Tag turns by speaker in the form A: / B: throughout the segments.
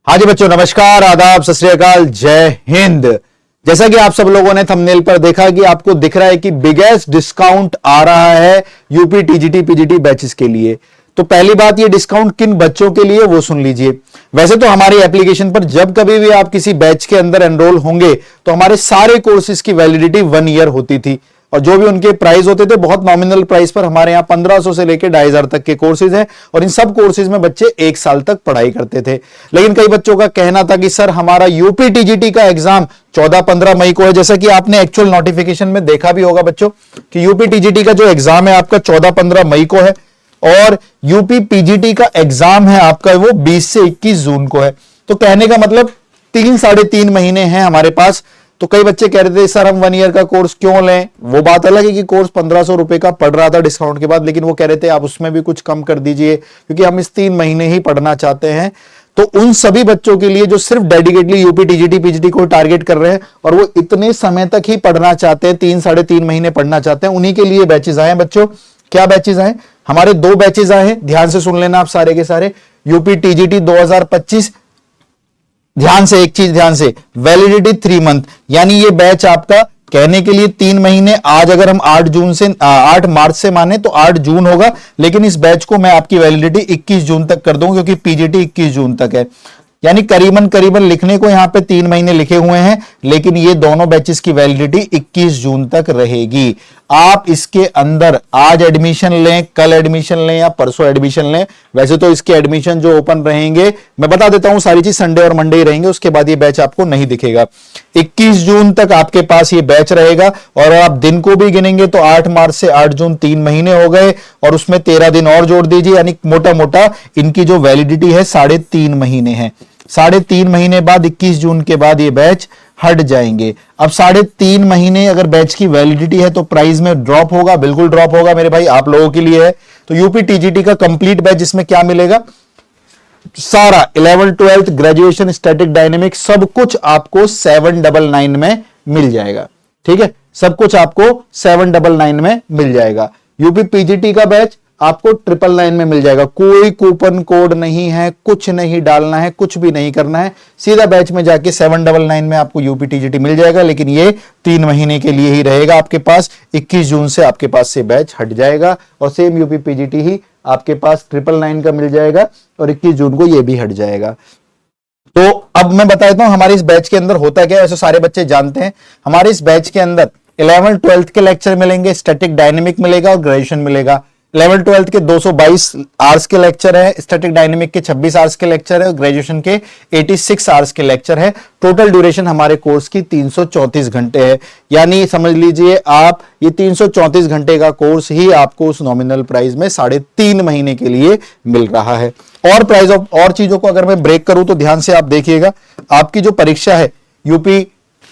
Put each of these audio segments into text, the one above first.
A: हाँ जी बच्चों, नमस्कार, आदाब, सत श्री अकाल, जय हिंद। जैसा कि आप सब लोगों ने थंबनेल पर देखा कि आपको दिख रहा है कि बिगेस्ट डिस्काउंट आ रहा है यूपी टीजीटी पीजीटी बैचेस के लिए। तो पहली बात, ये डिस्काउंट किन बच्चों के लिए वो सुन लीजिए। वैसे तो हमारी एप्लीकेशन पर जब कभी भी आप किसी बैच के अंदर एनरोल होंगे तो हमारे सारे कोर्सेज की वैलिडिटी 1 ईयर होती थी और जो भी उनके प्राइस होते थे बहुत नॉमिनल प्राइस पर। हमारे यहाँ 1500 से लेकर 2500 तक के कोर्सेज हैं और इन सब कोर्सेज में बच्चे 1 साल तक पढ़ाई करते थे। लेकिन कई बच्चों का कहना था कि सर हमारा यूपी टीजीटी का एग्जाम 14-15 मई को है। जैसा कि आपने एक्चुअल नोटिफिकेशन में देखा भी होगा बच्चों कि यूपी टीजीटी का जो एग्जाम है आपका 14-15 मई को है और यूपी पीजीटी का एग्जाम है आपका वो 20 से 21 जून को है। तो कहने का मतलब 3-3.5 महीने हैं हमारे पास। तो कई बच्चे कह रहे थे सर हम 1 ईयर का कोर्स क्यों लें। वो बात अलग है कि कोर्स 1500 रुपए का पड़ रहा था डिस्काउंट के बाद, लेकिन वो कह रहे थे आप उसमें भी कुछ कम कर दीजिए क्योंकि हम इस 3 महीने ही पढ़ना चाहते हैं। तो उन सभी बच्चों के लिए जो सिर्फ डेडिकेटली यूपी टीजीटी पीजीटी को टारगेट कर रहे हैं और वो इतने समय तक ही पढ़ना चाहते हैं, 3-3.5 महीने पढ़ना चाहते हैं, उन्हीं के लिए बैचेज आए हैं बच्चों। क्या बैचेज आए? हमारे 2 बैचेज आए हैं, ध्यान से सुन लेना आप सारे के सारे। यूपी टीजीटी 2025, ध्यान से एक चीज ध्यान से, वैलिडिटी 3 मंथ, यानी ये बैच आपका कहने के लिए 3 महीने। आज अगर हम 8 मार्च से माने तो 8 जून होगा, लेकिन इस बैच को मैं आपकी वैलिडिटी 21 जून तक कर दूंगा क्योंकि पीजीटी 21 जून तक है। यानी करीबन लिखने को यहां पे 3 महीने लिखे हुए हैं, लेकिन ये दोनों बैचेस की वैलिडिटी 21 जून तक रहेगी। आप इसके अंदर आज एडमिशन लें, कल एडमिशन लें या परसों एडमिशन लें। वैसे तो इसके एडमिशन जो ओपन रहेंगे, मैं बता देता हूं सारी चीज, संडे और मंडे ही रहेंगे, उसके बाद ये बैच आपको नहीं दिखेगा। 21 जून तक आपके पास ये बैच रहेगा और आप दिन को भी गिनेंगे तो 8 मार्च से 8 जून 3 महीने हो गए और उसमें 13 दिन और जोड़ दीजिए, यानी मोटा मोटा इनकी जो वैलिडिटी है 3.5 महीने है। 3.5 महीने बाद 21 जून के बाद ये बैच हट जाएंगे। अब 3.5 महीने अगर बैच की वैलिडिटी है तो प्राइस में ड्रॉप होगा, बिल्कुल ड्रॉप होगा मेरे भाई, आप लोगों के लिए है। तो यूपी टीजीटी का कंप्लीट बैच, जिसमें क्या मिलेगा, सारा 11th 12th graduation static dynamic सब कुछ आपको 799 में मिल जाएगा। ठीक है, सब कुछ आपको 799 में मिल जाएगा। यूपी पीजीटी का बैच आपको 999 में मिल जाएगा। कोई कूपन कोड नहीं है, कुछ नहीं डालना है, कुछ भी नहीं करना है, सीधा बैच में जाके 799 में आपको यूपी टीजीटी मिल जाएगा। लेकिन ये 3 महीने के लिए ही रहेगा आपके पास। 21 जून से आपके पास से बैच हट जाएगा और सेम यूपी पीजीटी ही आपके पास 999 का मिल जाएगा और 21 जून को ये भी हट जाएगा। तो अब मैं बता देता हूं हमारे इस बैच के अंदर होता क्या है। ऐसे सारे बच्चे जानते हैं हमारे इस बैच के अंदर 11th 12th के लेक्चर मिलेंगे, स्टैटिक डायनेमिक मिलेगा और ग्रेजुएशन मिलेगा। 11th 12th के 222 आवर्स के लेक्चर है, स्टैटिक डायनेमिक के 26 आवर्स के लेक्चर है और ग्रेजुएशन के 86 आवर्स के लेक्चर है। टोटल ड्यूरेशन हमारे कोर्स की 334 घंटे है। यानी समझ लीजिए आप, ये 334 घंटे का कोर्स ही आपको उस नॉमिनल प्राइस में 3.5 महीने के लिए मिल रहा है। और प्राइस ऑफ और चीजों को अगर मैं ब्रेक करूं तो ध्यान से आप देखिएगा, आपकी जो परीक्षा है यूपी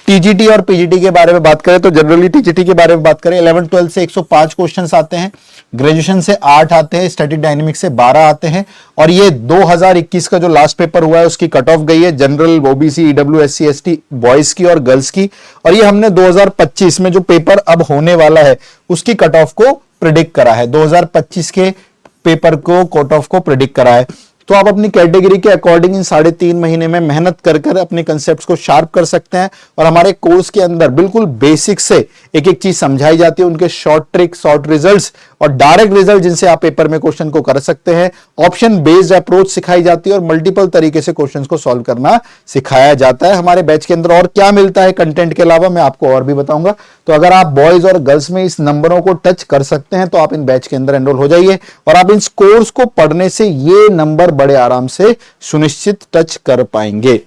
A: टीजीटी और पीजीटी के बारे में बात करें तो जनरली टीजीटी के बारे में बात करें, 11th 12th से 105 क्वेश्चंस आते हैं, ग्रेजुएशन से 8 आते हैं, स्टैटिक डायनेमिक्स से 12 आते हैं और ये 2021 का जो लास्ट पेपर हुआ है उसकी कट ऑफ गई है, general, OBC, EWS, SC, ST boys की और गर्ल्स की। और ये हमने 2025 में जो पेपर अब होने वाला है उसकी कट ऑफ को प्रिडिक्ट करा है, 2025 के पेपर को कट ऑफ को प्रिडिक्ट करा है। तो आप अपनी कैटेगरी के अकॉर्डिंग इन 3.5 महीने में मेहनत कर कर अपने कंसेप्ट्स को शार्प कर सकते हैं। और हमारे कोर्स के अंदर बिल्कुल बेसिक से एक एक चीज समझाई जाती है, उनके शॉर्ट ट्रिक, शॉर्ट रिजल्ट्स और डायरेक्ट रिजल्ट जिनसे आप पेपर में क्वेश्चन को कर सकते हैं। ऑप्शन बेस्ड अप्रोच सिखाई जाती है और मल्टीपल तरीके से क्वेश्चन को सॉल्व करना सिखाया जाता है हमारे बैच के अंदर। और क्या मिलता है कंटेंट के अलावा मैं आपको और भी बताऊंगा। तो अगर आप बॉयज और गर्ल्स में इस नंबरों को टच कर सकते हैं तो आप इन बैच के अंदर एनरोल हो जाइए और आप इस कोर्स को पढ़ने से ये नंबर बड़े आराम से सुनिश्चित टच कर पाएंगे।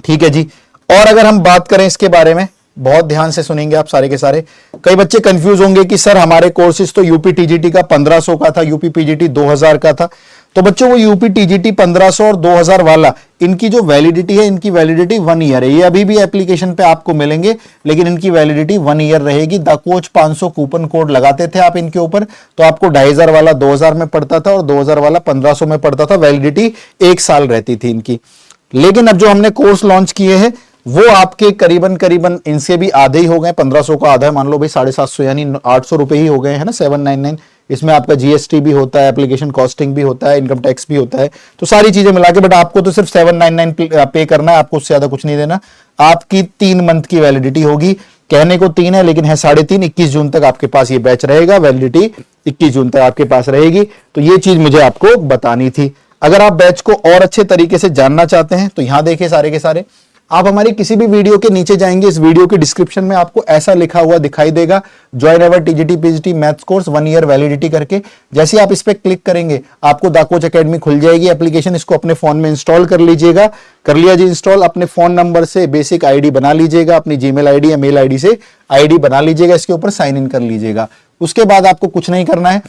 A: ठीक है जी। और अगर हम बात करें इसके बारे में, बहुत ध्यान से सुनेंगे आप सारे के सारे। कई बच्चे कंफ्यूज होंगे कि सर हमारे कोर्सेज तो यूपी टीजीटी का 1500 का था, यूपी पीजीटी 2000 का था। तो बच्चों वो यूपी टीजीटी 1500 और 2000 वाला, इनकी जो वैलिडिटी है, इनकी वैलिडिटी 1 ईयर है। ये अभी भी एप्लीकेशन पे आपको मिलेंगे, लेकिन इनकी वैलिडिटी 1 ईयर रहेगी। द कोच 500 कूपन कोड लगाते थे आप इनके ऊपर, तो आपको 2500 वाला 2000 में पड़ता था और 2000 वाला 1500 में पड़ता था। वैलिडिटी 1 साल रहती थी इनकी। लेकिन अब जो हमने कोर्स लॉन्च किए हैं वो आपके करीबन करीबन इनसे भी आधे ही हो गए, 1500 का आधा है, मान लो भाई 750 यानी 800 रुपए ही हो गए हैं ना, 799। इसमें आपका जीएसटी भी होता है, एप्लीकेशन कॉस्टिंग भी होता है, इनकम टैक्स भी होता है, तो सारी चीजें मिला के, बट आपको तो सिर्फ 799 पे करना है, आपको उससे ज्यादा कुछ नहीं देना। आपकी 3 मंथ की वैलिडिटी होगी, कहने को 3 है लेकिन है 3.5, 21 जून तक आपके पास ये बैच रहेगा, वैलिडिटी 21 जून तक आपके पास रहेगी। तो ये चीज मुझे आपको बतानी थी। अगर आप बैच को और अच्छे तरीके से जानना चाहते हैं तो यहां देखिए सारे के सारे, आप हमारी किसी भी वीडियो के नीचे जाएंगे, इस वीडियो के डिस्क्रिप्शन में आपको ऐसा लिखा हुआ दिखाई देगा, ज्वाइन अवर TGT PGT maths course 1 year validity करके। जैसे आप इस पे क्लिक करेंगे आपको द कोच एकेडमी खुल जाएगी एप्लीकेशन, इसको अपने फोन में इंस्टॉल कर लीजिएगा। कर लिया जी इंस्टॉल, अपने फोन नंबर से बेसिक आईडी बना लीजिएगा, अपनी जीमेल आईडी या मेल आईडी से आईडी बना लीजिएगा, इसके ऊपर साइन इन कर लीजिएगा। उसके बाद आपको कुछ नहीं करना है,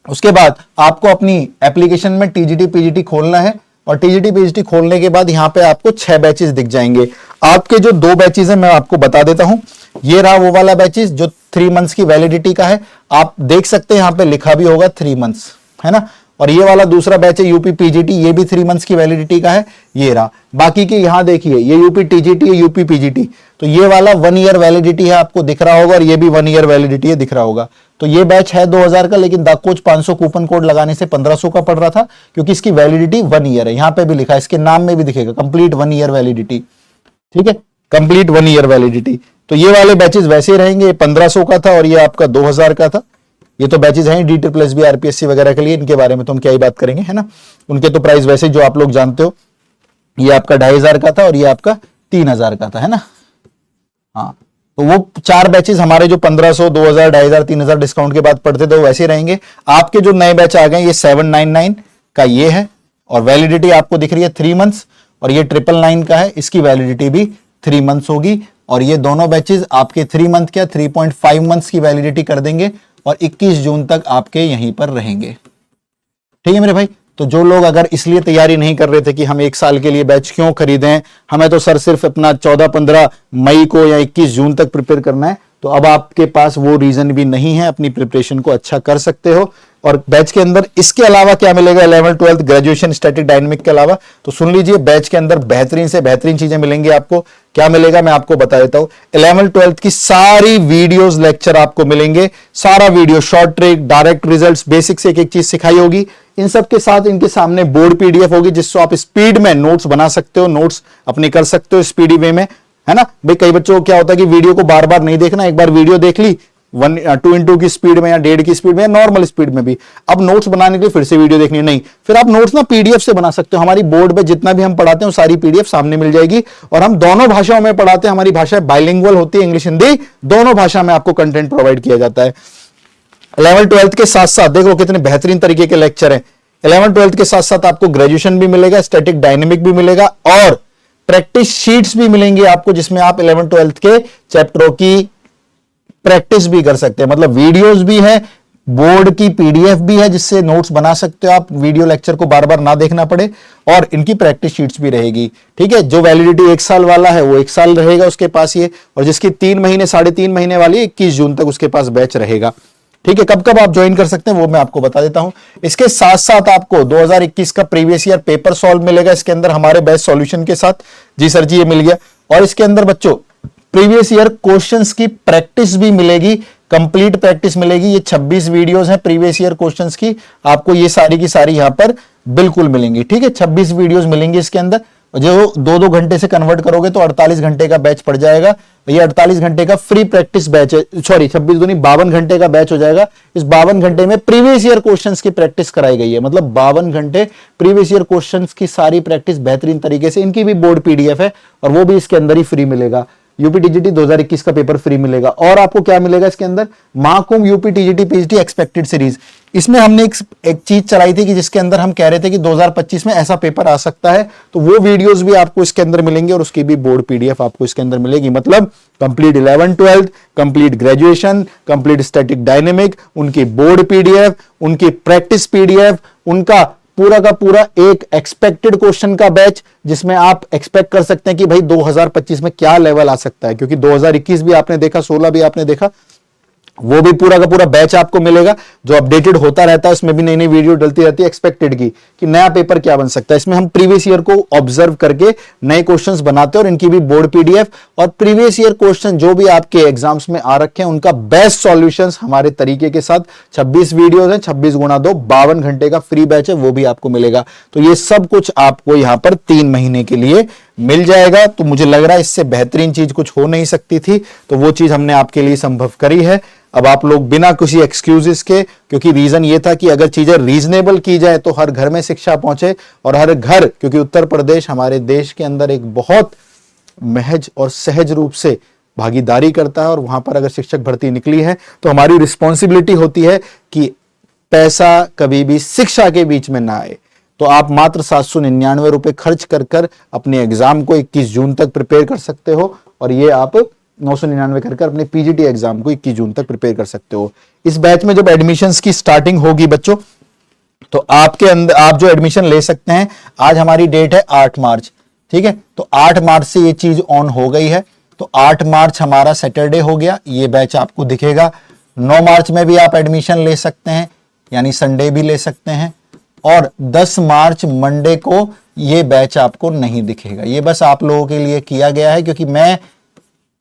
A: उसके बाद आपको अपनी एप्लीकेशन में टीजीटी पीजीटी खोलना है, और टीजीटी पीजीटी खोलने के बाद यहां पे आपको 6 बैचेस दिख जाएंगे। आपके जो 2 बैचेस हैं मैं आपको बता देता हूं। ये रहा वो वाला बैचेस जो 3 मंथ्स की वैलिडिटी का है, आप देख सकते हैं यहां पे लिखा भी होगा 3 मंथ्स, है ना। और ये वाला दूसरा बैच है यूपी पीजीटी, ये भी 3 मंथ्स की वैलिडिटी का है, ये रहा। बाकी के यहां देखिए ये यूपी टीजीटी है, यूपी पीजीटी, तो ये वाला 1 ईयर वैलिडिटी है, आपको दिख रहा होगा, और ये भी 1 ईयर वैलिडिटी है, दिख रहा होगा। तो ये बैच है 2000 का, लेकिन द कोच 500 कूपन कोड लगाने से 1500 का पड़ रहा था, क्योंकि इसकी वैलिडिटी 1 ईयर है। यहां पे भी लिखा है, इसके नाम में भी दिखेगा कंप्लीट 1 ईयर वैलिडिटी, ठीक है, कंप्लीट 1 ईयर वैलिडिटी। तो ये वाले बैचेस वैसे ही रहेंगे, 1500 का था और ये आपका 2000 का था। ये तो बैचेस हैं डीटी प्लस भी आरपीएससी वगैरह के लिए, इनके बारे में तो हम क्या ही बात करेंगे, है ना। उनके तो प्राइस वैसे जो आप लोग जानते हो, ये आपका 2500 का था और ये आपका 3000 का था, है ना। हाँ, तो वो 4 बैचेस हमारे जो 1500, 2000, 2500, 3000 डिस्काउंट के बाद पढ़ते थे वो वैसे रहेंगे। आपके जो नए बैच आ गए ये 799 का ये है, और वैलिडिटी आपको दिख रही है 3 मंथ्स, और ये 999 का है, इसकी वैलिडिटी भी 3 मंथ्स होगी। और ये दोनों बैचेस आपके 3 मंथ क्या 3.5 मंथ्स की वैलिडिटी कर देंगे, और 21 जून तक आपके यहीं पर रहेंगे। ठीक है मेरे भाई। तो जो लोग अगर इसलिए तैयारी नहीं कर रहे थे कि हम 1 साल के लिए बैच क्यों खरीदें, हमें तो सर सिर्फ अपना 14-15 मई को या 21 जून तक प्रिपेयर करना है, तो अब आपके पास वो रीजन भी नहीं है, अपनी प्रिपरेशन को अच्छा कर सकते हो। और बैच के अंदर इसके अलावा क्या मिलेगा, 11th 12th graduation static dynamic के अलावा, तो सुन लीजिए बैच के अंदर बेहतरीन से बेहतरीन चीजें मिलेंगी आपको। क्या मिलेगा मैं आपको बता देता हूं, 11th 12th की सारी वीडियोस लेक्चर आपको मिलेंगे, सारा video, short trick, direct results, basic से एक चीज सिखाई होगी। इन सब के साथ इनके सामने बोर्ड पीडीएफ होगी, जिससे आप स्पीड में नोट्स बना सकते हो, नोट्स अपनी कर सकते हो स्पीडी वे में, है ना भाई। कई बच्चों को क्या होता है कि वीडियो को बार बार नहीं देखना, एक बार वीडियो देख ली 2x2 की स्पीड में या 1.5 की स्पीड में या नॉर्मल स्पीड में भी, अब नोट्स बनाने के लिए फिर से वीडियो देखनी नहीं, फिर आप नोट्स ना पीडीएफ से बना सकते हो। हमारी बोर्ड पे जितना भी हम पढ़ाते हैं सारी पीडीएफ सामने मिल जाएगी, और हम दोनों भाषाओं में पढ़ाते हैं, हमारी भाषा बाइलिंगुअल होती है, इंग्लिश हिंदी दोनों भाषा में आपको कंटेंट प्रोवाइड किया जाता है। 11th 12th के साथ साथ देखो कितने बेहतरीन तरीके के लेक्चर हैं। 11th 12th के साथ साथ आपको ग्रेजुएशन भी मिलेगा, स्टैटिक डायनेमिक भी मिलेगा, और प्रैक्टिस शीट्स भी मिलेंगी आपको, जिसमें आप 11th 12th के चैप्टरों की प्रैक्टिस भी कर सकते हैं। मतलब वीडियोस भी है, बोर्ड की पीडीएफ भी है, जिससे नोट्स बना सकते हो आप, वीडियो लेक्चर को बार बार ना देखना पड़े, और इनकी प्रैक्टिस शीट्स भी रहेगी। ठीक है, जो वैलिडिटी 1 साल वाला है वो 1 साल रहेगा उसके पास ये, और जिसकी 3 महीने 3.5 महीने वाली 21 जून तक उसके पास बैच रहेगा। ठीक है, कब कब आप ज्वाइन कर सकते हैं वो मैं आपको बता देता हूं। इसके साथ साथ आपको 2021 का प्रीवियस ईयर पेपर सॉल्व मिलेगा इसके अंदर हमारे बैच सॉल्यूशन के साथ। जी सर जी ये मिल गया। और इसके अंदर बच्चों प्रीवियस ईयर क्वेश्चंस की प्रैक्टिस भी मिलेगी, कंप्लीट प्रैक्टिस मिलेगी। ये 26 वीडियोस हैं प्रीवियस ईयर क्वेश्चंस की, आपको ये सारी की सारी यहां पर बिल्कुल मिलेंगी। ठीक है, 26 वीडियोस मिलेंगी इसके अंदर, जो 2-2 घंटे से कन्वर्ट करोगे तो 48 घंटे का बैच पड़ जाएगा। ये 48 घंटे का फ्री प्रैक्टिस बैच है, सॉरी 26 दूनी 52 घंटे का बैच हो जाएगा। इस 52 घंटे में प्रीवियस ईयर क्वेश्चंस की प्रैक्टिस कराई गई है, मतलब 52 घंटे प्रीवियस ईयर क्वेश्चंस की सारी प्रैक्टिस बेहतरीन तरीके से। इनकी भी बोर्ड पीडीएफ है और वो भी इसके अंदर ही फ्री मिलेगा। यूपी टीजीटी 2021 का पेपर फ्री मिलेगा। और आपको क्या मिलेगा इसके अंदर, Mahakumbh UP TGT PGT expected series. इसमें हमने एक चीज चलाई थी कि जिसके अंदर हम कह रहे थे कि 2025 में ऐसा पेपर आ सकता है, तो वो वीडियोस भी आपको इसके अंदर मिलेंगे और उसकी भी बोर्ड पीडीएफ आपको इसके अंदर मिलेगी। मतलब complete 11th 12th, complete graduation, complete static dynamic, उनकी बोर्ड पीडीएफ, उनकी प्रैक्टिस पीडीएफ, उनका पूरा का पूरा एक एक्सपेक्टेड क्वेश्चन का बैच, जिसमें आप एक्सपेक्ट कर सकते हैं कि भाई 2025 में क्या लेवल आ सकता है, क्योंकि 2021 भी आपने देखा, 16 भी आपने देखा, वो भी पूरा का पूरा बैच आपको मिलेगा जो अपडेटेड होता रहता है। उसमें भी नई नई वीडियो डलती रहती है एक्सपेक्टेड की कि नया पेपर क्या बन सकता है। इसमें हम प्रीवियस ईयर को ऑब्जर्व करके नए क्वेश्चंस बनाते हैं और इनकी भी बोर्ड पीडीएफ और प्रीवियस ईयर क्वेश्चन जो भी आपके एग्जाम्स में आ रखे हैं उनका बेस्ट सॉल्यूशंस हमारे तरीके के साथ 26 वीडियोस हैं, 26 गुणा 2 52 घंटे का फ्री बैच है, वो भी आपको मिलेगा। तो ये सब कुछ आपको यहां पर 3 महीने के लिए मिल जाएगा। तो मुझे लग रहा है इससे बेहतरीन चीज कुछ हो नहीं सकती थी, तो वो चीज हमने आपके लिए संभव करी है। अब आप लोग बिना किसी एक्सक्यूजेस के, क्योंकि रीजन ये था कि अगर चीजें रीजनेबल की जाए तो हर घर में शिक्षा पहुंचे और हर घर, क्योंकि उत्तर प्रदेश हमारे देश के अंदर एक बहुत महज और सहज रूप से भागीदारी करता है और वहां पर अगर शिक्षक भर्ती निकली है तो हमारी रिस्पॉन्सिबिलिटी होती है कि पैसा कभी भी शिक्षा के बीच में ना आए। तो आप मात्र 799 रुपए खर्च कर कर अपने एग्जाम को 21 जून तक प्रिपेयर कर सकते हो और ये आप 999 कर अपने पीजीटी एग्जाम को 21 जून तक प्रिपेयर कर सकते हो। इस बैच में जब एडमिशंस की स्टार्टिंग होगी बच्चों, तो आपके अंदर आप जो एडमिशन ले सकते हैं, आज हमारी डेट है 8 मार्च, ठीक है, तो 8 मार्च से ये चीज ऑन हो गई है। तो 8 मार्च हमारा सैटरडे हो गया, ये बैच आपको दिखेगा। 9 मार्च में भी आप एडमिशन ले सकते हैं, यानी संडे भी ले सकते हैं। और 10 मार्च मंडे को ये बैच आपको नहीं दिखेगा। ये बस आप लोगों के लिए किया गया है, क्योंकि मैं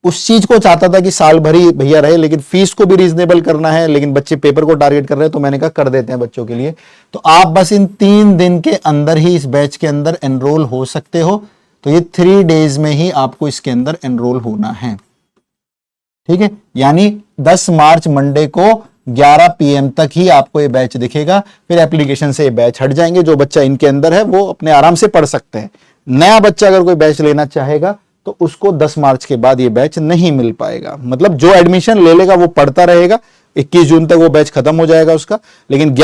A: उस चीज को चाहता था कि साल भर ही भैया रहे, लेकिन फीस को भी रीजनेबल करना है, लेकिन बच्चे पेपर को टारगेट कर रहे हैं, तो मैंने कहा कर देते हैं बच्चों के लिए। तो आप बस इन 3 दिन के अंदर ही इस बैच के अंदर एनरोल हो सकते हो। तो ये 3 डेज में ही आपको इसके अंदर एनरोल होना है, ठीक है। यानी 10 मार्च मंडे को 11 PM तक ही आपको ये बैच दिखेगा, फिर एप्लीकेशन से ये बैच हट जाएंगे। जो बच्चा इनके अंदर है वो अपने आराम से पढ़ सकते हैं। नया बच्चा अगर कोई बैच लेना चाहेगा तो उसको 10 मार्च के बाद ये बैच नहीं मिल पाएगा। मतलब जो एडमिशन ले लेगा वो पढ़ता रहेगा, 21 जून तक वो बैच खत्म हो जाएगा उसका, लेकिन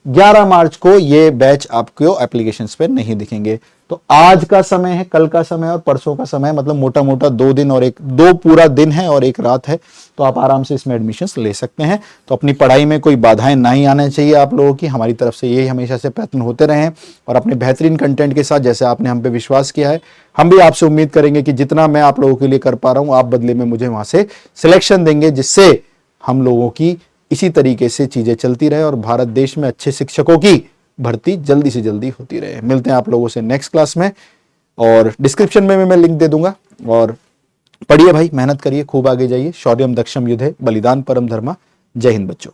A: 11 मार्च को ये बैच आपको एप्लीकेशंस पे नहीं दिखेंगे। तो आज का समय है, कल का समय और परसों का समय, मतलब मोटा मोटा 2 दिन और 2 पूरा दिन है और 1 रात है। तो आप आराम से इसमें एडमिशंस ले सकते हैं। तो अपनी पढ़ाई में कोई बाधाएं नहीं आना चाहिए आप लोगों की। हमारी तरफ से यही हमेशा से प्रयत्न होते रहे हैं और अपने बेहतरीन कंटेंट के साथ, जैसे आपने हम पे विश्वास किया है, हम भी आपसे उम्मीद करेंगे कि जितना मैं आप लोगों के लिए कर पा रहा हूं, आप बदले में मुझे वहां से सिलेक्शन देंगे, जिससे हम लोगों की इसी तरीके से चीजें चलती रहे और भारत देश में अच्छे शिक्षकों की भर्ती जल्दी से जल्दी होती रहे। मिलते हैं आप लोगों से नेक्स्ट क्लास में, और डिस्क्रिप्शन में मैं लिंक दे दूंगा। और पढ़िए भाई, मेहनत करिए, खूब आगे जाइए। शौर्यम दक्षम युधे, बलिदान परम धर्मा। जय हिंद बच्चों।